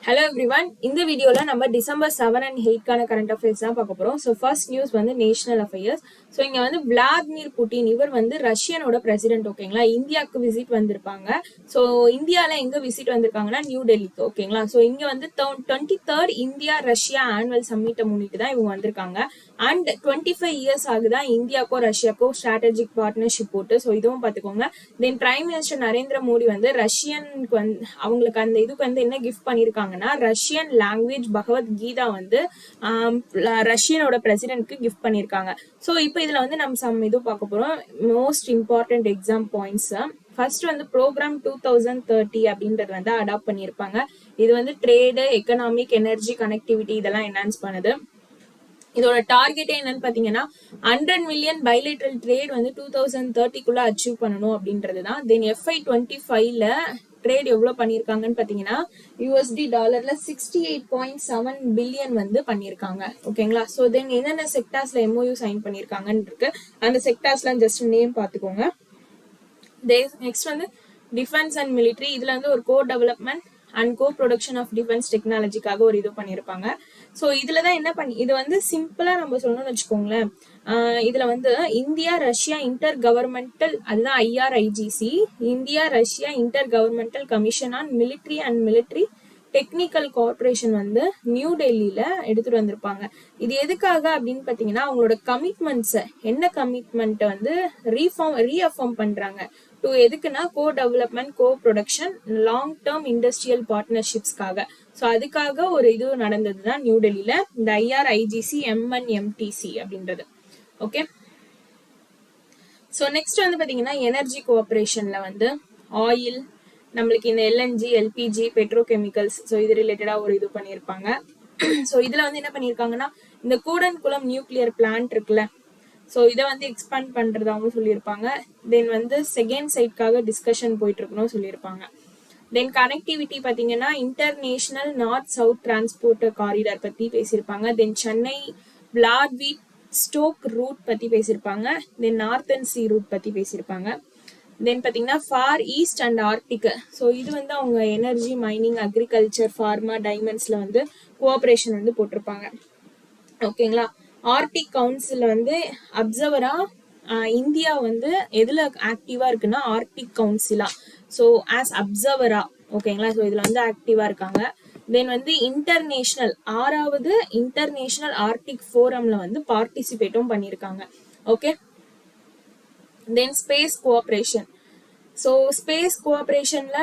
Hello everyone. இந்த வீடியோல நம்ம டிசம்பர் 7 and 8 கான கரண்ட் அஃபேர்ஸ் தான் பார்க்க போறோம். ஸோ ஃபர்ஸ்ட் நியூஸ் வந்து நேஷனல் அஃபேர்ஸ். ஸோ இங்க வந்து விளாடிமிர் புட்டின் இவர் வந்து ரஷ்யனோட பிரசிடென்ட் ஓகேங்களா, இந்தியாவுக்கு விசிட் வந்திருப்பாங்க. ஸோ இந்தியாவில் எங்க விசிட் வந்திருக்காங்கன்னா நியூ டெல்லிக்கு ஓகேங்களா. ஸோ இங்க வந்து 23rd இந்தியா ரஷ்யா ஆனுவல் சம்மிட்டை முன்னிட்டு தான் இவங்க வந்திருக்காங்க. அண்ட் 25 இயர்ஸ் ஆகுதான் இந்தியாவுக்கும் ரஷ்யாவுக்கும் ஸ்ட்ராட்டஜிக் பார்ட்னர்ஷிப் போட்டு. ஸோ இதுவும் பார்த்துக்கோங்க. தென் பிரைம் மினிஸ்டர் நரேந்திர மோடி வந்து ரஷ்யனுக்கு வந்து அவங்களுக்கு அந்த இதுக்கு வந்து என்ன கிஃப்ட் பண்ணியிருக்காங்க, ரஷ்யன் லாங்குவேஜ் பகவத்கீதா வந்து ரஷ்யனோட பிரசிடென்ட்க்கு கிஃப்ட் பண்ணியிருக்காங்க. ஸோ இப்போ இதுல வந்து நம்ம சம் இது பார்க்க போறோம். Most important exam points. First வந்து ப்ரோக்ராம் 2030 அப்படின்றது வந்து அடாப்ட் பண்ணியிருப்பாங்க. இது வந்து ட்ரேடு, எக்கனாமிக், எனர்ஜி, கனெக்டிவிட்டி இதெல்லாம் என்ஹான்ஸ் பண்ணுது. இதோட டார்கெட்டே என்னன்னு பாத்தீங்கன்னா 100 மில்லியன் பைலேட்ரல் ட்ரேட் வந்து 2030 அச்சீவ் பண்ணணும் அப்படின்றது தான். தென் FY25ல ட்ரேட் எவ்வளவு பண்ணிருக்காங்கன்னு பாத்தீங்கன்னா USD $68.7 பில்லியன் வந்து பண்ணிருக்காங்க ஓகேங்களா. ஸோ தென் என்னென்ன செக்டார்ஸ்ல MOU சைன் பண்ணிருக்காங்கன்னு இருக்கு. அந்த செக்டார்ஸ்லாம் ஜஸ்ட் நேம் பாத்துக்கோங்க. நெக்ஸ்ட் வந்து டிஃபென்ஸ் அண்ட் மிலிட்ரி. இதுல வந்து ஒரு core development and co production of defence டெக்னாலஜிக்காக ஒரு இது பண்ணியிருப்பாங்க. ஸோ இதுல தான் என்ன பண்ணி இது வந்து சிம்பிளா நம்ம சொல்லணும்னு வச்சுக்கோங்களேன். இதுல வந்து இந்தியா ரஷ்யா இன்டர் கவர்மெண்டல், அதுதான் IRIGC, India Russia inter governmental commission on military and military technical corporation வந்து நியூ டெல்லியில எடுத்துட்டு வந்திருப்பாங்க. இது எதுக்காக அப்படின்னு பாத்தீங்கன்னா அவங்களோட கமிட்மெண்ட்ஸ், என்ன கமிட்மெண்ட் வந்து ரீஅஃபார்ம் பண்றாங்க. டு எதுக்குன்னா co development, co production, long term industrial பார்ட்னர்ஷிப்ஸ்க்காக. ஸோ அதுக்காக ஒரு இது நடந்ததுதான் நியூ டெல்லியில இந்த IRIGC MNMTC அப்படின்றது. ஓகே. ஸோ நெக்ஸ்ட் வந்து பாத்தீங்கன்னா எனர்ஜி கோஆபரேஷன்ல வந்து ஆயில், நம்மளுக்கு இந்த LNG, LPG, பெட்ரோகெமிக்கல்ஸ், ஸோ இது ரிலேட்டடா ஒரு இது பண்ணியிருப்பாங்க. ஸோ இதுல வந்து என்ன பண்ணியிருக்காங்கன்னா இந்த கூடன்குளம் நியூக்ளியர் பிளான்ட் இருக்குல்ல, ஸோ இதை வந்து எக்ஸ்பேண்ட் பண்றதாகவும் சொல்லியிருப்பாங்க. தென் வந்து செகண்ட் சைட்காக டிஸ்கஷன் போயிட்டு இருக்கணும் சொல்லியிருப்பாங்க. தென் கனெக்டிவிட்டி பார்த்தீங்கன்னா international north south transport corridor பற்றி பேசியிருப்பாங்க. தென் சென்னை விளாட்விட் ஸ்டோக் ரூட் பற்றி பேசியிருப்பாங்க. தென் நார்த்தன் சி ரூட் பற்றி பேசியிருப்பாங்க. தென் பார்த்தீங்கன்னா far east and arctic. So இது வந்து அவங்க எனர்ஜி, மைனிங், அக்ரிகல்ச்சர், ஃபார்மா, டைமண்ட்ஸ்ல வந்து கோஆபரேஷன் வந்து போட்டிருப்பாங்க ஓகேங்களா. ஆர்டிக் கவுன்சில் வந்து அப்சர்வரா இந்தியா வந்து எதுல ஆக்டிவா இருக்குன்னா ஆர்டிக் கவுன்சிலா, ஸோ ஆஸ் அப்சர்வரா ஓகேங்களா. ஸோ இதுல வந்து ஆக்டிவா இருக்காங்க. தென் வந்து இன்டர்நேஷனல் 6வது இன்டர்நேஷனல் ஆர்டிக் ஃபோரம்ல வந்து பார்ட்டிசிபேட்டும் பண்ணியிருக்காங்க. Okay. Then space cooperation. So space கோஆபரேஷன்ல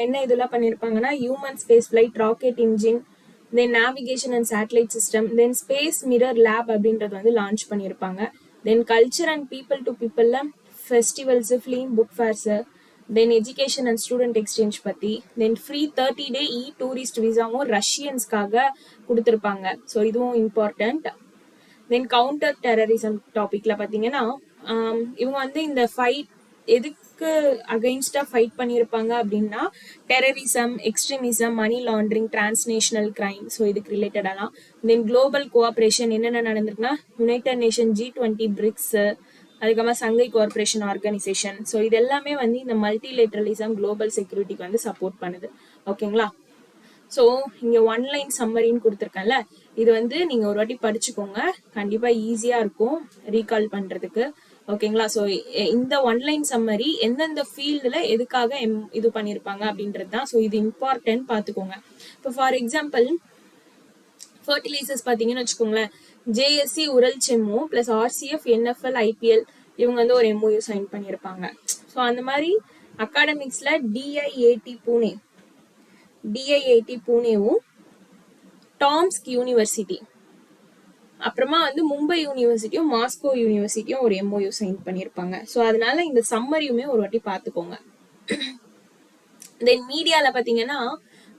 என்ன இதெல்லாம் பண்ணியிருப்பாங்கன்னா human space flight, rocket engine, then navigation and satellite system, then space mirror lab அப்படின்றது வந்து லான்ச் பண்ணியிருப்பாங்க. Then culture and people to பீப்புள்ல festivals, film, book fairs, then education and student exchange பத்தி, then free 30 day tourist விசாவும் ரஷ்யன்ஸ்க்காக கொடுத்துருப்பாங்க. So இதுவும் important. தென் counter terrorism டாபிக்ல பாத்தீங்கன்னா இவங்க வந்து இந்த ஃபைட் எதுக்கு அகைன்ஸ்டா ஃபைட் பண்ணியிருப்பாங்க அப்படின்னா terrorism, extremism, money laundering, transnational crime, so இதுக்கு ரிலேட்டடாலாம். தென் குளோபல் கோஆபரேஷன் என்னென்ன நடந்திருக்குன்னா யுனைடெட் நேஷன், G20, பிரிக்ஸ், அதுக்கப்புறமா சங்கை கோஆபரேஷன் ஆர்கனைசேஷன். ஸோ இது எல்லாமே வந்து இந்த மல்டிலேட்டரலிசம், குளோபல் செக்யூரிட்டிக்கு வந்து சப்போர்ட் பண்ணுது ஓகேங்களா. ஸோ இங்க ஒன்லைன் சம்மரின்னு கொடுத்துருக்கேன்ல, இது வந்து நீங்க ஒரு வாட்டி படிச்சுக்கோங்க, கண்டிப்பா ஈஸியா இருக்கும் ரீகால் பண்றதுக்கு ஓகேங்களா. ஸோ இந்த ஒன்லைன் சம்மரி எந்தெந்த ஃபீல்டுல எதுக்காக இது பண்ணியிருப்பாங்க அப்படின்றது தான். ஸோ இது இம்பார்ட்டன்ட் பார்த்துக்கோங்க. இப்போ ஃபார் எக்ஸாம்பிள் ஃபர்டிலைசர்ஸ் பார்த்தீங்கன்னு வச்சுக்கோங்களேன், JSC உரல் செம்மோ பிளஸ் RCF, NFL, IPL இவங்க வந்து ஒரு MOU சைன் பண்ணியிருப்பாங்க. ஸோ அந்த மாதிரி அகாடமிக்ஸ்ல DIIT பூனேவும் டாம்ஸ்க் யூனிவர்சிட்டி, அப்புறமா வந்து மும்பை யூனிவர்சிட்டியும் மாஸ்கோ யூனிவர்சிட்டியும் ஒரு MOU சைன் பண்ணியிருப்பாங்க. ஸோ அதனால இந்த சம்மரியுமே ஒரு வாட்டி பார்த்துக்கோங்க. தென் மீடியால பாத்தீங்கன்னா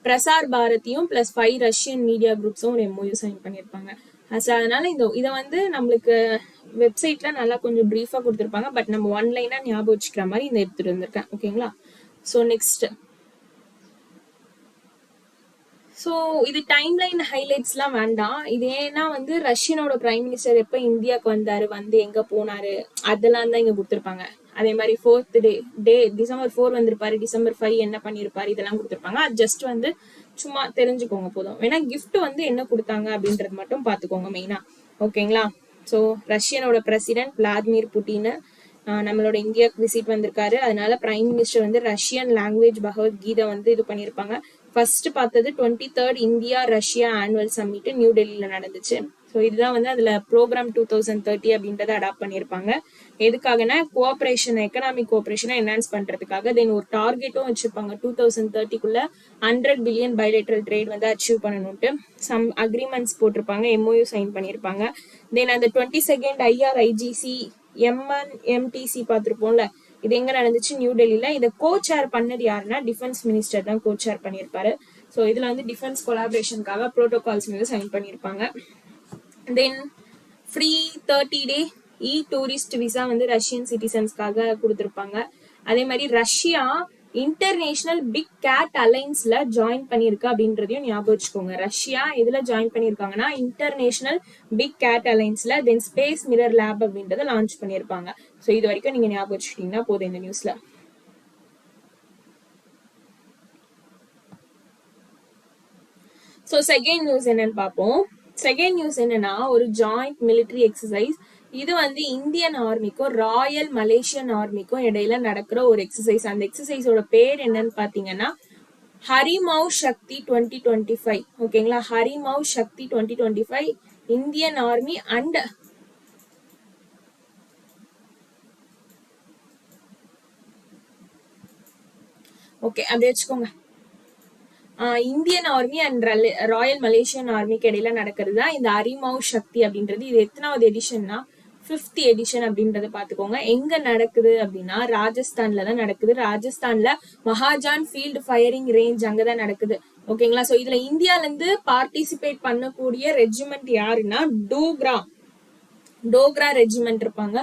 பிரசார் பாரதியும் பிளஸ் 5 ரஷ்யன் மீடியா குரூப்ஸும் ஒரு MOU சைன் பண்ணியிருப்பாங்க. அதனால இதை வந்து நம்மளுக்கு வெப்சைட்ல நல்லா கொஞ்சம் பிரீஃபா கொடுத்துருப்பாங்க. பட் நம்ம ஒன்லைனா ஞாபகம் வச்சுக்கிற மாதிரி இந்த எடுத்துட்டு வந்திருக்கேன் ஓகேங்களா. ஸோ நெக்ஸ்ட், ஸோ இது டைம்லைன் ஹைலைட்ஸ்லாம் வேண்டாம். இது ஏன்னா வந்து ரஷ்யனோட பிரைம் மினிஸ்டர் எப்போ இந்தியாவுக்கு வந்தாரு, வந்து எங்க போனாரு, அதெல்லாம் தான் இங்க கொடுத்துருப்பாங்க. அதே மாதிரி 4th டே December 4 வந்திருப்பாரு, December 5 என்ன பண்ணிருப்பாரு, இதெல்லாம் கொடுத்துருப்பாங்க. அது ஜஸ்ட் வந்து சும்மா தெரிஞ்சுக்கோங்க போதும். வேணா கிஃப்ட் வந்து என்ன கொடுத்தாங்க அப்படின்றது மட்டும் பாத்துக்கோங்க மெயினா. ஓகேங்களா? ஸோ ரஷ்யனோட பிரசிடென்ட் விளாடிமிர் புட்டின் நம்மளோட இந்தியாவுக்கு விசிட் வந்திருக்காரு. அதனால பிரைம் மினிஸ்டர் வந்து ரஷ்யன் லாங்குவேஜ் பகவத்கீதை வந்து இது பண்ணியிருப்பாங்க. ஃபர்ஸ்ட் பார்த்தது 23rd India Russia annual summit new டெல்லியில நடந்துச்சு. ஸோ இதுதான் வந்து அதுல ப்ரோக்ராம் 2030 அப்படின்றத அடாப்ட் பண்ணியிருப்பாங்க. எதுக்காகனா கோஆபரேஷன், எக்கனாமிக் கோஆபரேஷனை என்ஹான்ஸ் பண்றதுக்காக. தென் ஒரு டார்கெட்டும் வச்சிருப்பாங்க 2030க்குள்ள 100 பில்லியன் பைலேட்டரல் ட்ரேட் வந்து அச்சீவ் பண்ணணும்ட்டு. சம் அக்ரிமெண்ட்ஸ் போட்டிருப்பாங்க, MOU சைன் பண்ணியிருப்பாங்க. தென் அந்த 22nd IRIGC MTC பார்த்துருப்போம்ல, இது எங்க நடந்துச்சு, நியூ டெல்லியில. இதை கோச்சேர் பண்ணது யாருன்னா டிஃபென்ஸ் மினிஸ்டர் தான் கோச்சேர் பண்ணியிருப்பாரு. ஸோ இதுல வந்து டிஃபென்ஸ் கொலாபரேஷனுக்காக ப்ரோட்டோகால்ஸ் வந்து சைன் பண்ணியிருப்பாங்க. Then free 30 day tourist visa வந்து ரஷ்யன் சிட்டிசன்ஸ்க்காக கொடுத்துருப்பாங்க. அதே மாதிரி ரஷ்யா இன்டர்நேஷனல் பிக் கேட் அலைன்ஸ்ல ஜாயின் பண்ணிருக்கு அப்படின்றதையும் ஞாபகம் வச்சுக்கோங்க. ரஷ்யா இதுல ஜாயின் பண்ணிருக்காங்கன்னா இன்டர்நேஷனல் பிக் கேட் அலைன்ஸ்ல. தென் ஸ்பேஸ் மிரர் லேப் அப்படின்றத லான்ச் பண்ணிருப்பாங்க. ஸோ இது வரைக்கும் நீங்க ஞாபகம் வச்சுக்கிட்டீங்கன்னா போதும் இந்த நியூஸ்ல. ஸோ செகண்ட் நியூஸ் என்னன்னு பார்ப்போம். செகண்ட் நியூஸ் என்னன்னா ஒரு ஜாயிண்ட் மிலிட்டரி எக்ஸசைஸ். இது வந்து இந்தியன் ஆர்மிக்கும் ராயல் மலேசியன் ஆர்மிக்கும் இடையில நடக்கிற ஒரு எக்ஸசைஸ். அந்த எக்ஸசைஸோட பேர் என்னன்னு பாத்தீங்கன்னா ஹரிமௌ சக்தி 2025. ஓகேங்களா? Harimau Shakti 2025 Indian army and okay அப்படி வச்சுக்கோங்க. Indian army and royal Malaysian ஆர்மிக்கு இடையில நடக்கிறது தான் இந்த ஹரிமௌ சக்தி அப்படின்றது. இது எத்தனாவது எடிஷன்னா 5th எடிஷன் அப்படின்றத பாத்துக்கோங்க. எங்க நடக்குது அப்படின்னா ராஜஸ்தான்ல தான் நடக்குது. ராஜஸ்தான்ல மகாஜான் ஃபீல்டு ஃபயரிங் ரேஞ்ச் அங்கதான் நடக்குது. ஓகேங்களா? சோ இதுல இந்தியால இருந்து பார்ட்டிசிபேட் பண்ணக்கூடிய ரெஜிமெண்ட் யாருன்னா டோக்ரா ரெஜிமெண்ட் இருப்பாங்க.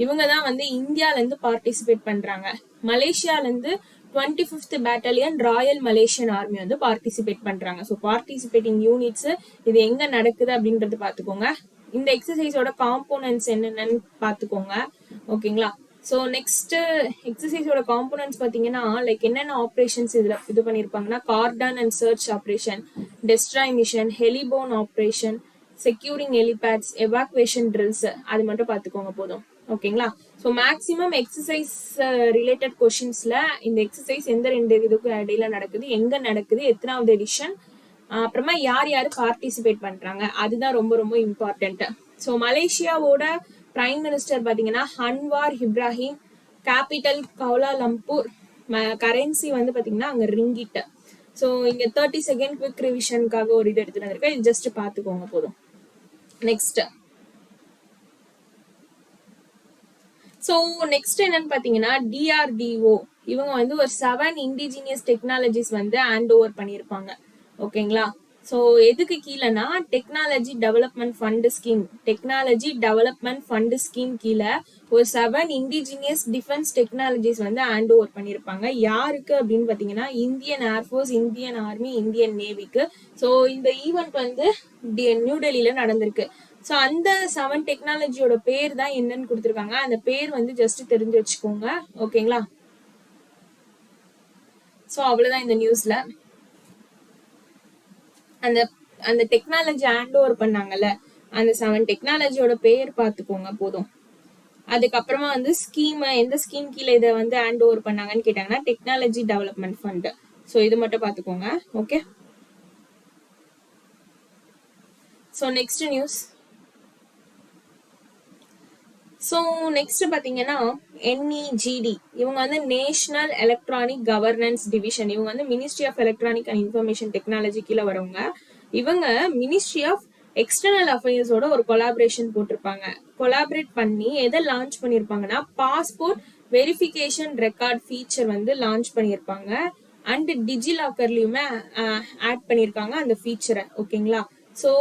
இவங்கதான் வந்து இந்தியால இருந்து பார்ட்டிசிபேட் பண்றாங்க. மலேசியால இருந்து 25th battalion Royal Malaysian army வந்து பார்ட்டிசிபேட் பண்றாங்க. ஸோ பார்ட்டிசிபேட்டிங் யூனிட்ஸ் இது எங்க நடக்குது அப்படின்றது பாத்துக்கோங்க. இந்த எக்ஸசைஸோட காம்போனன்ட்ஸ் என்னென்னு பாத்துக்கோங்க. ஓகேங்களா? ஸோ நெக்ஸ்ட் எக்ஸசைஸோட காம்போனன்ட்ஸ் பாத்தீங்கன்னா லைக் என்னென்ன ஆப்ரேஷன்ஸ் இதுல இது பண்ணிருப்பாங்கன்னா cordon and search operation, destroy mission, heliborne operation, securing helipads, evacuation drills, அது மட்டும் பாத்துக்கோங்க போதும். ஓகேங்களா? ஸோ மேக்ஸிமம் எக்ஸசைஸ் ரிலேட்டட் கொஸ்டின்ஸ்ல இந்த எக்ஸசைஸ் எந்த 2 இதுக்கும் இடையில நடக்குது, எங்க நடக்குது, எத்தனாவது எடிஷன், அப்புறமா யார் யாரு பார்ட்டிசிபேட் பண்றாங்க, அதுதான் ரொம்ப ரொம்ப இம்பார்ட்டன்ட். ஸோ மலேசியாவோட பிரைம் மினிஸ்டர் பாத்தீங்கன்னா அன்வார் இப்ராஹிம், கேபிட்டல் கவுலாலம்பூர், கரன்சி வந்து பாத்தீங்கன்னா அங்க ரிங்கிட். ஸோ இங்க 32nd குவிக் ரிவிஷனுக்காக ஒரு இது எடுத்துட்டு வந்திருக்கேன். இது ஜஸ்ட் பாத்துக்கோங்க போதும். நெக்ஸ்ட் நெக்ஸ்ட் என்னன்னு பாத்தீங்கன்னா DRDO இவங்க வந்து ஒரு 7 இண்டிஜினியஸ் டெக்னாலஜிஸ் வந்து ஹேண்ட் ஓவர் பண்ணிருப்பாங்க. ஓகேங்களா? ஸோ எதுக்கு கீழேனா டெக்னாலஜி டெவலப்மெண்ட் ஃபண்ட் ஸ்கீம் கீழே ஒரு 7 இண்டிஜினியஸ் டிஃபென்ஸ் டெக்னாலஜிஸ் வந்து ஹேண்ட் ஓவர் பண்ணிருப்பாங்க. யாருக்கு அப்படின்னு பாத்தீங்கன்னா Indian air force, Indian army, Indian நேவிக்கு. ஸோ இந்த ஈவெண்ட் வந்து நியூ டெல்லியில நடந்திருக்கு. ஸோ அந்த 7 டெக்னாலஜியோட பேர் தான் என்னன்னு கொடுத்துருக்காங்க. அந்த பேர் வந்து ஜஸ்ட் தெரிஞ்சு வச்சுக்கோங்க. ஓகேங்களா? ஸோ அவ்வளவுதான் இந்த நியூஸ்ல. அந்த டெக்னாலஜி ஹேண்ட் ஓவர் பண்ணாங்கல்ல, அந்த 7 டெக்னாலஜியோட பேர் பாத்துக்கோங்க போதும். அதுக்கப்புறமா வந்து ஸ்கீம், எந்த ஸ்கீம் கீழே இதை வந்து ஹேண்ட் ஓவர் பண்ணாங்கன்னு கேட்டாங்கன்னா டெக்னாலஜி டெவலப்மெண்ட் ஃபண்ட். ஸோ இது மட்டும் பாத்துக்கோங்க. Okay? So next news. So next பாத்தீங்கன்னா NEGD இவங்க வந்து நேஷனல் எலக்ட்ரானிக் கவர்னன்ஸ் டிவிஷன். இவங்க வந்து ministry of electronic and information technology கீழே வரவங்க. இவங்க மினிஸ்ட்ரி ஆஃப் எக்ஸ்டர்னல் அஃபேர்ஸோட ஒரு கொலாபரேஷன் போட்டிருப்பாங்க. கொலாபரேட் பண்ணி எதை லான்ச் பண்ணிருப்பாங்கன்னா பாஸ்போர்ட் வெரிஃபிகேஷன் ரெக்கார்ட் ஃபீச்சர் வந்து லான்ச் பண்ணிருப்பாங்க. அண்ட் டிஜிலாக்கர்லயுமே ஆட் பண்ணிருக்காங்க அந்த ஃபீச்சரை. ஓகேங்களா? ஸோ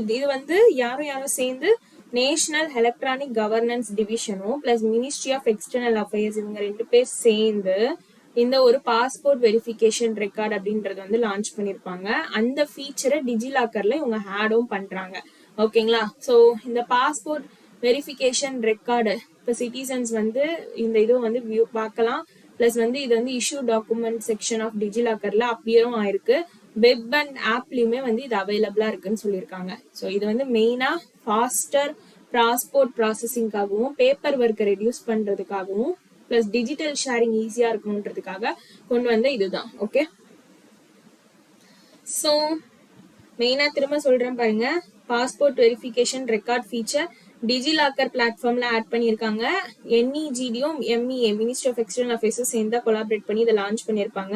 இது வந்து யாரும் சேர்ந்து நேஷனல் எலக்ட்ரானிக் கவர்னன்ஸ் டிவிஷனும் plus ministry of external affairs இவங்க 2 பேர் சேர்ந்து இந்த ஒரு பாஸ்போர்ட் வெரிஃபிகேஷன் ரெக்கார்ட் அப்படின்றது வந்து லான்ச் பண்ணிருப்பாங்க. அந்த ஃபீச்சரை டிஜிலாக்கர்ல இவங்க ஆடும் பண்றாங்க. ஓகேங்களா? ஸோ இந்த பாஸ்போர்ட் வெரிஃபிகேஷன் ரெக்கார்டு இப்போ சிட்டிசன்ஸ் வந்து இந்த இது வந்து வியூ பார்க்கலாம். ப்ளஸ் வந்து இது வந்து இஷ்யூ டாக்குமெண்ட் செக்ஷன் ஆஃப் டிஜிலாக்கர்ல அப்பியரும் ஆயிருக்கு. வெப் அண்ட் ஆப்லயுமே வந்து இது அவைலபிளா இருக்குன்னு சொல்லியிருக்காங்க. ஸோ இது வந்து மெயினா ஃபாஸ்டர் பாஸ்போர்ட் ப்ராசஸிங்காகவும் பேப்பர் ஒர்க்கை ரெடியூஸ் பண்றதுக்காகவும் பிளஸ் டிஜிட்டல் ஷேரிங் ஈஸியா இருக்கணுன்றதுக்காக கொண்டு வந்த இதுதான். ஓகே, ஸோ மெயினா திரும்ப சொல்றேன் பாருங்க, passport verification record feature DigiLocker பிளாட்ஃபார்ம்ல ஆட் பண்ணியிருக்காங்க. NEGDயும் MEA மினிஸ்ட்ரி ஆஃப் எக்ஸ்டர்னல் அஃபேர்ஸும் சேர்ந்தா கொலாபரேட் பண்ணி இதை லான்ச் பண்ணியிருப்பாங்க.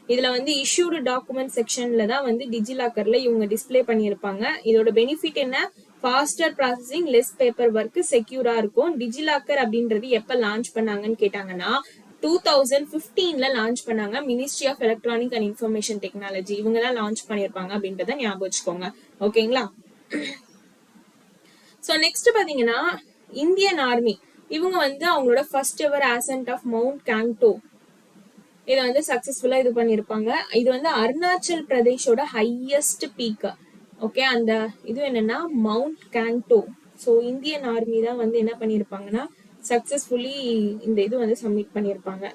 இதுல வந்து இஷ்யூடு டாக்குமெண்ட் செக்ஷன்ல தான் வந்து டிஜிலாக்கர்ல இவங்க டிஸ்பிளே பண்ணியிருப்பாங்க. இதோட பெனிஃபிட் என்ன, faster processing, less paper work, செக்யூரா இருக்கும். டிஜிலாக்கர் அப்படின்றது எப்ப லான்ச் பண்ணாங்கன்னு கேட்டாங்கன்னா 2015ல லான்ச் பண்ணாங்க. Ministry of electronic and information technology இவங்க தான் லான்ச் பண்ணியிருப்பாங்க அப்படின்றத ஞாபகம் வச்சுக்கோங்க. ஓகேங்களா? ஸோ நெக்ஸ்ட் பாத்தீங்கன்னா இந்தியன் ஆர்மி இவங்க வந்து அவங்களோட first ever ascent of mount Kangto இதை வந்து சக்சஸ்ஃபுல்லா இது பண்ணிருப்பாங்க. இது வந்து அருணாச்சல் பிரதேஷோட ஹையஸ்ட் பீக். ஓகே, அந்த இது என்னன்னா mount Kangto. So Indian army தான் வந்து என்ன பண்ணிருப்பாங்கன்னா சக்சஸ்ஃபுல்லி இந்த இது வந்து சப்மிட் பண்ணிருப்பாங்க.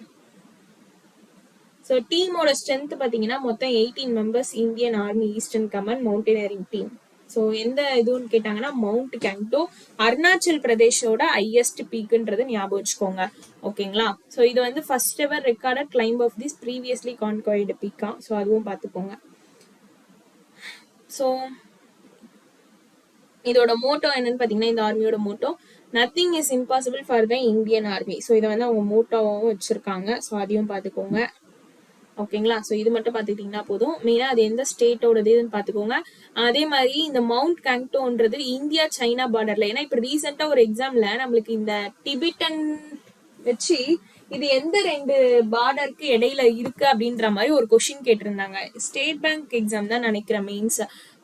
ஸோ டீமோட ஸ்ட்ரென்த் பாத்தீங்கன்னா மொத்தம் 18 members Indian army eastern command mountaineering team. So எந்த இதுன்னு கேட்டாங்கன்னா மவுண்ட் கேங்டோ அருணாச்சல் பிரதேஷோட ஹையஸ்ட் பீக்குன்றது ஞாபகம் வச்சுக்கோங்க. ஓகேங்களா? ஸோ இது வந்து first ever recorded climb of this previously conquered பீக்கா. ஸோ அதுவும் பார்த்துக்கோங்க. ஸோ இதோட மோட்டோ என்னன்னு பாத்தீங்கன்னா, இந்த ஆர்மியோட motto nothing is impossible for the Indian army. So இதை வந்து அவங்க மோட்டோவும் வச்சிருக்காங்க. ஸோ அதையும் பார்த்துக்கோங்க. ஓகேங்களா? ஸோ இது மட்டும் பார்த்துக்கிட்டீங்கன்னா போதும். மெயினா அது எந்த ஸ்டேட்டோடது இதுன்னு பார்த்துக்கோங்க. அதே மாதிரி இந்த மவுண்ட் கேங்டோன்றது இந்தியா சைனா பார்டர்ல, ஏன்னா இப்போ ரீசெண்டா ஒரு எக்ஸாம்ல நம்மளுக்கு இந்த டிபிட்டன் வச்சு இது எந்த 2 பார்டருக்கு இடையில இருக்கு அப்படின்ற மாதிரி ஒரு கொஸ்டின் கேட்டிருந்தாங்க. ஸ்டேட் பேங்க் எக்ஸாம் தான் நினைக்கிறேன், மெயின்ஸ்.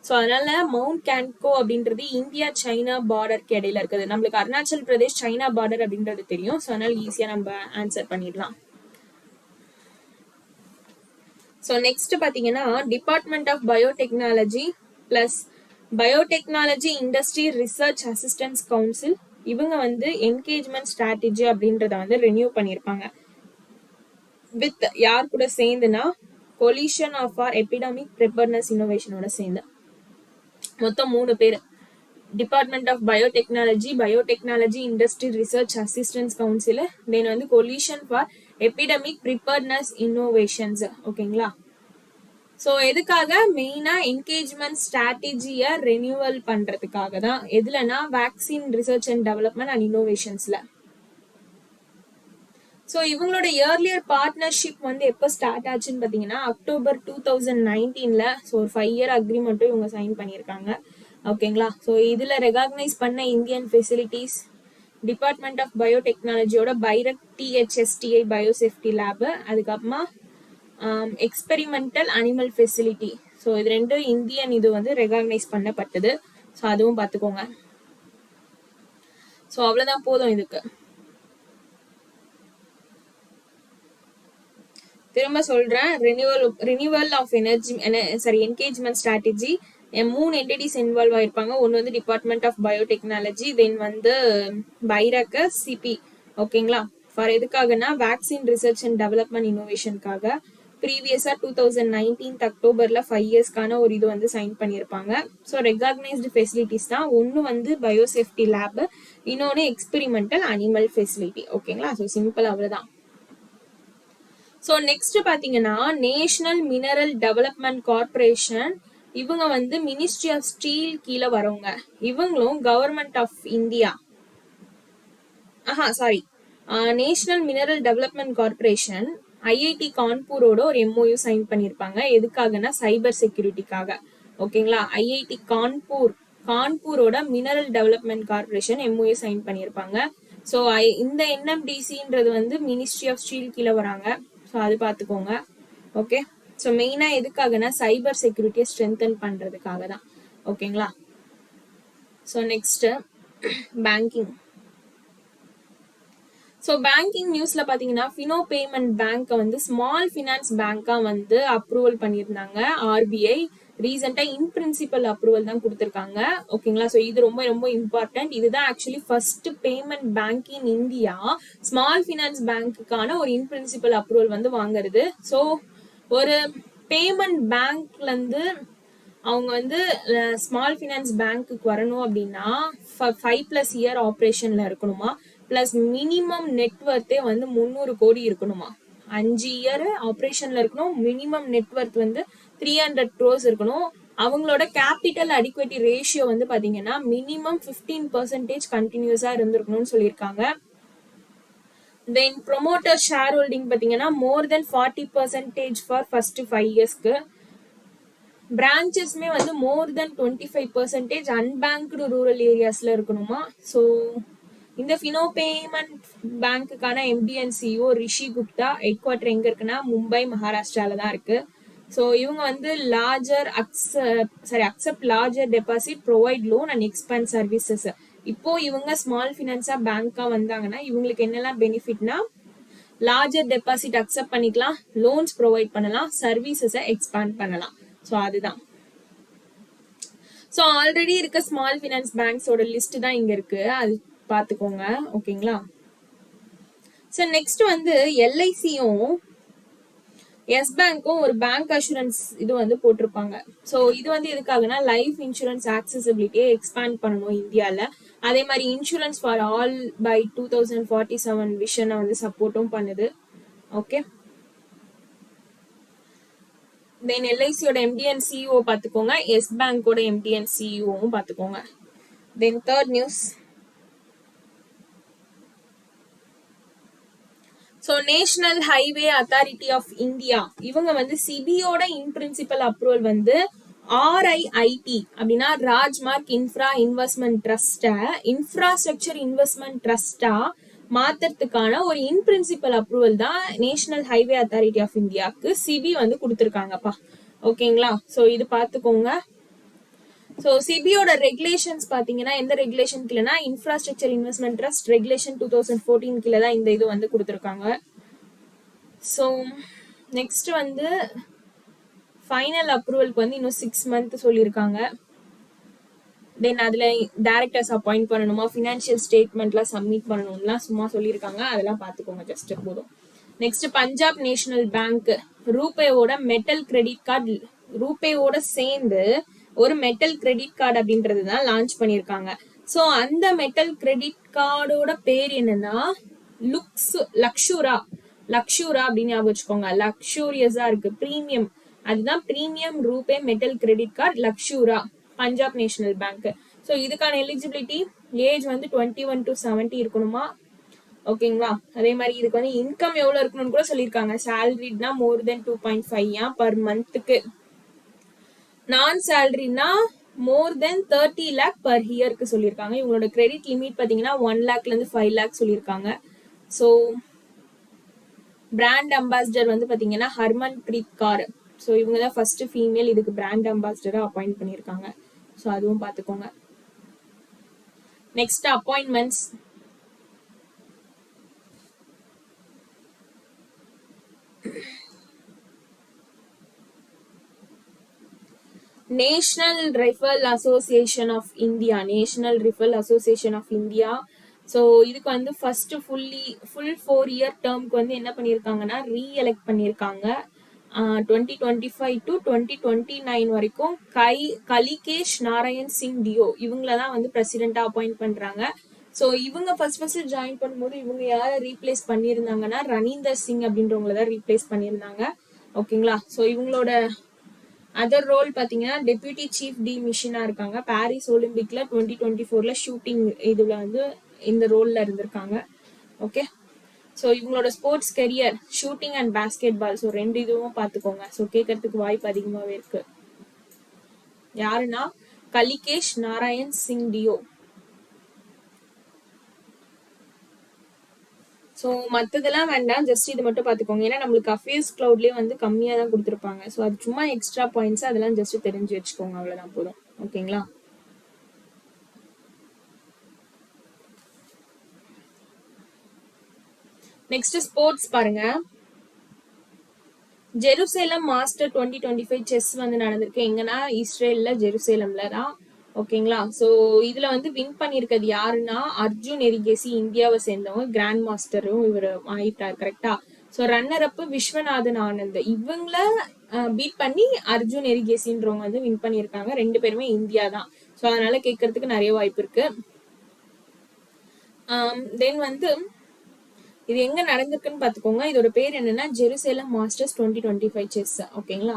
ஸோ அதனால மவுண்ட் கேங்கோ அப்படின்றது இந்தியா சைனா பார்டருக்கு இடையில இருக்குது. நம்மளுக்கு அருணாச்சல் பிரதேஷ் சைனா பார்டர் அப்படின்றது தெரியும். ஸோ அதனால ஈஸியா நம்ம ஆன்சர் பண்ணிடலாம். ஸோ நெக்ஸ்ட் பாத்தீங்கன்னா department of biotechnology plus biotechnology industry research assistance council இவங்க வந்து என்கேஜ்மெண்ட் ஸ்ட்ராட்டஜி அப்படின்றத வந்து ரெனியூ பண்ணியிருப்பாங்க. வித் யார் கூட சேர்ந்துனா coalition for epidemic preparedness இன்னோவேஷனோட சேர்ந்து மொத்தம் 3 பேர். Department of biotechnology industry research assistance council, then வந்து coalition for epidemic preparedness innovations. ஓகேங்களா? ஸோ எதுக்காக, மெயினா என்கேஜ்மெண்ட் ஸ்ட்ராட்டஜியை ரெனியூவல் பண்றதுக்காக தான். எதுலனா vaccine research and development and இன்னோவேஷன்ஸ்ல. ஸோ இவங்களோட இயர்லியர் பார்ட்னர்ஷிப் வந்து எப்போ ஸ்டார்ட் ஆச்சுன்னு பார்த்தீங்கன்னா அக்டோபர் 2019ல. ஸோ ஒரு 5 இயர் அக்ரிமெண்ட்டும் இவங்க சைன் பண்ணியிருக்காங்க. ஓகேங்களா? ஸோ இதுல ரெகக்னைஸ் பண்ண இந்தியன் ஃபெசிலிட்டிஸ் டிபார்ட்மெண்ட் ஆஃப் பயோடெக்னாலஜியோட பைரக் THSTI பயோசேஃப்டி லேபு, அதுக்கப்புறமா எக்ஸ்பெரிமெண்டல் அனிமல் ஃபெசிலிட்டி. ஸோ இது 2 இந்தியன் இது வந்து ரெகக்னைஸ் பண்ணப்பட்டது. ஸோ அதுவும் பார்த்துக்கோங்க. ஸோ அவ்வளோதான், போதும் இதுக்கு. திரும்ப சொல்றேன், renewal of engagement strategy 3 entities involve ஆயிருப்பாங்க. ஒன்று வந்து டிபார்ட்மெண்ட் ஆஃப் பயோடெக்னாலஜி, தென் வந்து பைரக் சிபி. ஓகேங்களா? ஃபார் எதுக்காகனா வேக்சின் ரிசர்ச் அண்ட் டெவலப்மெண்ட் இன்னோவேஷனுக்காக. ப்ரீவியஸா 2019 அக்டோபர்ல 5 இயர்ஸ்க்கான ஒரு இது வந்து சைன் பண்ணியிருப்பாங்க. ஸோ ரெகக்னைஸ்டு ஃபெசிலிட்டிஸ் தான். ஒன்று வந்து பயோசேஃப்டி லேப், இன்னொன்று எக்ஸ்பெரிமெண்டல் அனிமல் ஃபெசிலிட்டி. ஓகேங்களா? ஸோ சிம்பிள், அவ்வளவுதான். ஸோ நெக்ஸ்ட் பாத்தீங்கன்னா நேஷனல் மினரல் டெவலப்மெண்ட் கார்பரேஷன் இவங்க வந்து மினிஸ்ட்ரி ஆஃப் ஸ்டீல் கீழே வரவங்க. இவங்களும் government of India national mineral development corporation IIT கான்பூரோட ஒரு MOU சைன் பண்ணியிருப்பாங்க. எதுக்காகனா சைபர் செக்யூரிட்டிக்காக. ஓகேங்களா? IIT கான்பூரோட mineral development corporation MOU sign பண்ணியிருப்பாங்க. ஸோ இந்த NMDCன்றது வந்து மினிஸ்ட்ரி ஆஃப் ஸ்டீல் கீழே வராங்க. ஸோ அது பார்த்துக்கோங்க. ஓகே, ஸோ மெயினா எதுக்காகனா சைபர் செக்யூரிட்டியை ஸ்ட்ரென்தன் பண்றதுக்காக தான். ஓகேங்களா? So next banking. So banking நியூஸ்ல பாத்தீங்கன்னா ஃபினோ பேமெண்ட் பேங்க் வந்து ஸ்மால் ஃபினான்ஸ் பேங்கா வந்து அப்ரூவல் பண்ணியிருந்தாங்க RBI. ரீசெண்டா இன் பிரின்சிபல் அப்ரூவல் தான் கொடுத்துருக்காங்க. ஓகேங்களா. ஸோ இது ரொம்ப ரொம்ப இம்பார்ட்டன்ட். இதுதான் actually first payment bank in India small finance பேங்க்குக்கான ஒரு இன் பிரின்சிபல் அப்ரூவல் வந்து வாங்குறது. ஸோ ஒரு பேமெண்ட் பேங்க்ல இருந்து அவங்க வந்து ஸ்மால் ஃபினான்ஸ் பேங்க்குக்கு வரணும் அப்படின்னா 5+ இயர் ஆப்ரேஷன்ல இருக்கணுமா, பிளஸ் மினிமம் நெட்வொர்த்தே வந்து 300 கோடி இருக்கணுமா. 5 இயர் ஆப்ரேஷன்ல இருக்கணும். மினிமம் நெட்வொர்த் வந்து 300 crores இருக்கணும். அவங்களோட கேபிட்டல் அடிக்வெட்டி ரேஷியோ வந்து பாத்தீங்கன்னா மினிமம் 15% கண்டினியூஸா இருந்திருக்கணும்னு சொல்லியிருக்காங்க. தென் ப்ரொமோட்டர் ஷேர் ஹோல்டிங் பாத்தீங்கன்னா மோர் தென் 40% ஃபார் ஃபர்ஸ்ட் 5 இயர்ஸ்க்கு. பிரான்ச்சஸ்மே வந்து மோர் தென் 25% அன்பேங்க்டு ரூரல் ஏரியாஸ்ல இருக்கணுமா. ஸோ இந்த ஃபினோ பேமெண்ட் பேங்க்குக்கான MD and CEO Rishi Gupta head quarter எங்க இருக்குன்னா மும்பை மகாராஷ்டிரால தான் இருக்கு. ஸோ இவங்க வந்து accept larger deposit, provide loan and expand services. இப்போ இவங்க ஸ்மால் ஃபினான்ஸா பேங்கா வந்தாங்கன்னா இவங்களுக்கு என்னெல்லாம் பெனிஃபிட்னா லார்ஜர் டெபாசிட் அக்செப்ட் பண்ணிக்கலாம், லோன்ஸ் ப்ரொவைட் பண்ணலாம், சர்வீசஸை எக்ஸ்பேண்ட் பண்ணலாம். ஸோ அதுதான். ஸோ ஆல்ரெடி இருக்க ஸ்மால் ஃபினான்ஸ் பேங்க்ஸோட லிஸ்ட் தான் இங்க இருக்கு, அது பார்த்துக்கோங்க. ஓகேங்களா. ஸோ நெக்ஸ்ட் வந்து எல்ஐசியும் எஸ் பேங்க்கும் ஒரு பேங்க் அஷூரன்ஸ் இது வந்து போட்டிருப்பாங்க. ஸோ இது வந்து எதுக்காகனா லைஃப் இன்சூரன்ஸ் ஆக்சசிபிலிட்டியை எக்ஸ்பேண்ட் பண்ணணும் இந்தியாவில். அதே மாதிரி இன்சூரன்ஸ் ஃபார் ஆல் பை 2047 விஷனை வந்து சப்போர்ட்டும் பண்ணுது. ஓகே. தென் எல்ஐசியோட எம்டி அண்ட் சிஇஓ பார்த்துக்கோங்க, எஸ் பேங்கோட எம்டி அண்ட் சிஇஓவும் பார்த்துக்கோங்க. Then third news. So national highway authority of India இவங்க வந்து சிபியோட இன் பிரின்சிபல் அப்ரூவல் வந்து ஆர்ஐஐடி அப்படின்னா ராஜ்மார்க் இன்ஃப்ரா இன்வெஸ்ட்மெண்ட் ட்ரஸ்ட்டை இன்ஃப்ராஸ்ட்ரக்சர் இன்வெஸ்ட்மெண்ட் ட்ரஸ்டா மாத்துறதுக்கான ஒரு இன் பிரின்சிபல் அப்ரூவல் தான் நேஷனல் ஹைவே அத்தாரிட்டி ஆஃப் இந்தியாவுக்கு சிபி வந்து கொடுத்துருக்காங்கப்பா. ஓகேங்களா. ஸோ இது பார்த்துக்கோங்க. ஸோ சிபியோட ரெகுலேஷன்ஸ் பார்த்தீங்கன்னா எந்த ரெகுலேஷன் கீழனா இன்ஃப்ராஸ்ட்ரக்சர் இன்வெஸ்ட்மெண்ட் ட்ரஸ்ட் ரெகுலேஷன் 2014 கீழே தான் இந்த இது வந்து கொடுத்துருக்காங்க. ஸோ நெக்ஸ்ட் வந்து ஃபைனல் அப்ரூவலுக்கு வந்து இன்னும் 6 months சொல்லியிருக்காங்க. தென் அதில் டைரக்டர்ஸ் அப்பாயிண்ட் பண்ணணுமா, ஃபினான்ஷியல் ஸ்டேட்மெண்ட்லாம் சப்மிட் பண்ணணும்லாம் சும்மா சொல்லியிருக்காங்க, அதெல்லாம் பார்த்துக்கோங்க ஜஸ்ட் போதும். நெக்ஸ்ட் பஞ்சாப் நேஷனல் பேங்க் ரூபேவோட மெட்டல் கிரெடிட் கார்டு, ரூபேவோட சேர்ந்து ஒரு மெட்டல் கிரெடிட் கார்டு அப்படின்றது தான் லான்ச் பண்ணியிருக்காங்க. ஸோ அந்த மெட்டல் கிரெடிட் கார்டோட பேர் என்னன்னா லக்ஷூரா அப்படின்னு ஞாபகம் வச்சுக்கோங்க. லக்ஷூரியஸா இருக்கு, பிரீமியம், அதுதான் premium RuPay metal credit card லக்ஷூரா, பஞ்சாப் நேஷனல் பேங்க். ஸோ இதுக்கான எலிஜிபிலிட்டி ஏஜ் வந்து 21 to 70 இருக்கணுமா. ஓகேங்களா. அதே மாதிரி இதுக்கு வந்து இன்கம் எவ்வளவு இருக்கணும்னு கூட சொல்லியிருக்காங்க. சேலரினா மோர் தென் 2.5 பர் மந்த்துக்கு, நான் சேலரினா மோர் தென் 30 lakh பர் இயருக்கு சொல்லியிருக்காங்க. இவங்களோட கிரெடிட் லிமிட் பார்த்தீங்கன்னா 1 lakhல இருந்து 5 lakh சொல்லியிருக்காங்க. ஸோ பிராண்ட் அம்பாசிடர் வந்து பார்த்தீங்கன்னா ஹர்மன் பிரீத் கார். ஸோ இவங்க தான் ஃபர்ஸ்ட் ஃபீமேல் இதுக்கு பிராண்ட் அம்பாசிடராக அப்பாயிண்ட் பண்ணியிருக்காங்க. ஸோ அதுவும் பார்த்துக்கோங்க. Next appointments. National rifle association of India, national rifle association of India. So இதுக்கு வந்து ஃபர்ஸ்ட் ஃபுல் 4 year டேர்ம்க்கு வந்து என்ன பண்ணியிருக்காங்கன்னா ரீஎலெக்ட் பண்ணியிருக்காங்க. 2025 to 2029 வரைக்கும் கலிகேஷ் நாராயண் சிங் டியோ இவங்கள தான் வந்து பிரசிடென்டா அப்பாயிண்ட் பண்றாங்க. ஸோ இவங்க ஃபர்ஸ்ட் ஜாயின் பண்ணும்போது இவங்க யாரை ரீப்ளேஸ் பண்ணியிருந்தாங்கன்னா ரனீந்தர் சிங் அப்படின்றவங்கள தான் ரீப்ளேஸ் பண்ணியிருந்தாங்க. ஓகேங்களா. ஸோ இவங்களோட அதர் ரோல் பார்த்தீங்கன்னா டெப்யூட்டி சீஃப் டி மிஷனா இருக்காங்க. பாரிஸ் ஒலிம்பிக்ல 2024 ஷூட்டிங் இதுல வந்து இந்த ரோல்ல இருந்திருக்காங்க. ஓகே. ஸோ இவங்களோட sports career shooting and basketball. So 2 இதுவும் பார்த்துக்கோங்க. ஸோ கேட்கறதுக்கு வாய்ப்பு அதிகமாகவே இருக்கு. யாருன்னா கலிகேஷ் நாராயண் சிங் டியோ. ஸோ மற்றதெல்லாம் வேண்டாம், ஜஸ்ட் இது மட்டும் பார்த்துக்கோங்க. ஏன்னா நம்மளுக்கு அஃபேர்ஸ் கிளவுட்லேயே வந்து கம்மியாக தான் கொடுத்துருப்பாங்க. ஸோ அது சும்மா எக்ஸ்ட்ரா பாயிண்ட்ஸ், அதெல்லாம் ஜஸ்ட் தெரிஞ்சு வச்சுக்கோங்க, அவ்வளோதான் போதும். ஓகேங்களா. நெக்ஸ்ட் ஸ்போர்ட்ஸ் பாருங்க. ஜெருசலேம் மாஸ்டர் 2025 செஸ் வந்து நடந்திருக்கு எங்கன்னா இஸ்ரேல்ல ஜெருசலேம்ல தான். ஓகேங்களா. ஸோ இதுல வந்து வின் பண்ணியிருக்கிறது யாருன்னா அர்ஜுன் எரிகேசி, இந்தியாவை சேர்ந்தவங்க, கிராண்ட் மாஸ்டரும் இவர் ஆயிட்டார். கரெக்டா. So runner up Viswanathan Anand, இவங்கள பீட் பண்ணி அர்ஜுன் எரிகேசின்றவங்க வந்து வின் பண்ணியிருக்காங்க. 2 பேருமே இந்தியா தான். ஸோ அதனால கேட்கறதுக்கு நிறைய வாய்ப்பு இருக்கு. தென் வந்து இது எங்க நடந்திருக்குன்னு பாத்துக்கோங்க. இதோட பேர் என்னன்னா ஜெருசலேம் மாஸ்டர்ஸ் 2025 செஸ். ஓகேங்களா.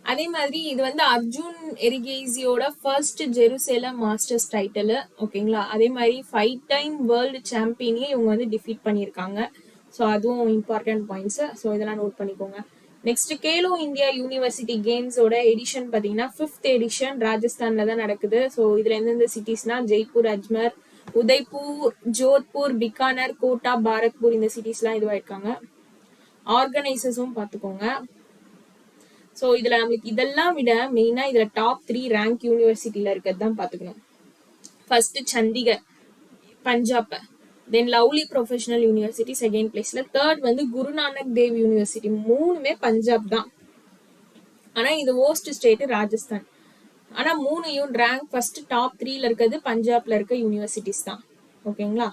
அதே மாதிரி இது வந்து அர்ஜுன் எரிகேசியோட ஃபர்ஸ்ட் ஜெருசலேம் மாஸ்டர்ஸ் டைட்டில். ஓகேங்களா. அதே மாதிரி 5 டைம் வேர்ல்டு சாம்பியனையும் இவங்க வந்து டிஃபீட் பண்ணியிருக்காங்க. ஸோ அதுவும் இம்பார்ட்டன்ட் பாயிண்ட்ஸ். ஸோ இதெல்லாம் நோட் பண்ணிக்கோங்க. நெக்ஸ்ட் கேலோ இந்தியா யூனிவர்சிட்டி கேம்ஸோட எடிஷன் பார்த்தீங்கன்னா 5th எடிஷன் ராஜஸ்தான்ல தான் நடக்குது. ஸோ இதுல எந்தெந்த சிட்டிஸ்னா ஜெய்ப்பூர், அஜ்மர், உதய்பூர், ஜோத்பூர், பிகானர், கோட்டா, பாரத்பூர், இந்த சிட்டிஸ்லாம் இதுவாயிருக்காங்க. ஆர்கனைசர்ஸும் பார்த்துக்கோங்க. ஸோ இதுல நம்மளுக்கு இதெல்லாம் விட மெயினா இதுல டாப் 3 ரேங்க் யூனிவர்சிட்டியில இருக்கிறது தான் பாத்துக்கணும். ஃபர்ஸ்ட் சண்டிகர், பஞ்சாப். தென் லவ்லி ப்ரொஃபஷனல் யூனிவர்சிட்டி செகண்ட் பிளேஸ்ல. தேர்ட் வந்து குருநானக் தேவ் யூனிவர்சிட்டி. 3மே பஞ்சாப் தான். ஆனா இது ஓஸ்ட் ஸ்டேட் ராஜஸ்தான். ஆனா 3 ரேங்க் ஃபர்ஸ்ட் டாப் 3ல இருக்கிறது பஞ்சாப்ல இருக்க யூனிவர்சிட்டிஸ் தான். ஓகேங்களா.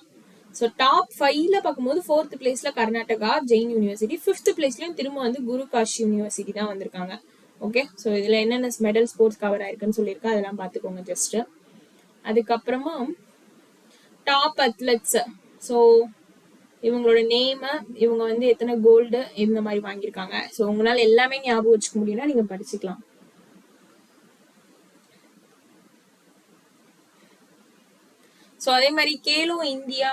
ஸோ டாப் 5ல பார்க்கும்போது 4th பிளேஸ்ல கர்நாடகா ஜெயின் யூனிவர்சிட்டி, 5th பிளேஸ்லயும் திரும்ப வந்து குரு காஷி யூனிவர்சிட்டி தான் வந்திருக்காங்க. ஓகே. ஸோ இதுல என்னென்ன மெடல் ஸ்போர்ட்ஸ் கவர் ஆயிருக்குன்னு சொல்லியிருக்கா, அதெல்லாம் பார்த்துக்கோங்க ஜஸ்ட். அதுக்கப்புறமா டாப் அத்லெட்ஸ். ஸோ இவங்களோட நேம், இவங்க வந்து எத்தனை கோல்டு இந்த மாதிரி வாங்கியிருக்காங்க. ஸோ உங்களால எல்லாமே ஞாபகம் வச்சுக்க முடியும்னா நீங்க படிச்சுக்கலாம். ஸோ அதே மாதிரி கேலோ இந்தியா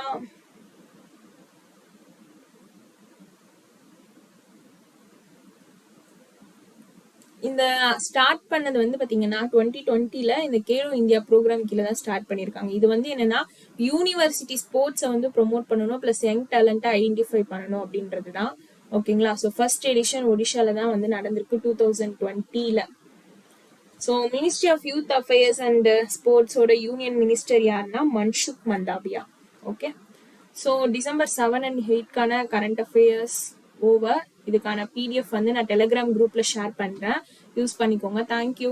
இந்த ஸ்டார்ட் பண்ணது வந்து பாத்தீங்கன்னா 2020ல இந்த கேலோ இந்தியா ப்ரோக்ராம் கீழே தான் ஸ்டார்ட் பண்ணியிருக்காங்க. இது வந்து என்னன்னா யூனிவர்சிட்டி ஸ்போர்ட்ஸை வந்து ப்ரொமோட் பண்ணணும், பிளஸ் யங் டேலண்ட்டை ஐடென்டிஃபை பண்ணணும் அப்படின்றது தான். ஓகேங்களா. ஸோ ஃபர்ஸ்ட் எடிஷன் ஒடிஷால தான் வந்து நடந்திருக்கு 2020ல. So ministry of youth affairs and ஸ்போர்ட்ஸோட யூனியன் மினிஸ்டர் யாருன்னா Mansukh Mandaviya. Okay. So December 7 and 8க்கான கரண்ட் அஃபேர்ஸ் ஓவர். இதுக்கான PDF வந்து நான் டெலிகிராம் குரூப்ல ஷேர் பண்றேன், யூஸ் பண்ணிக்கோங்க. தேங்க்யூ.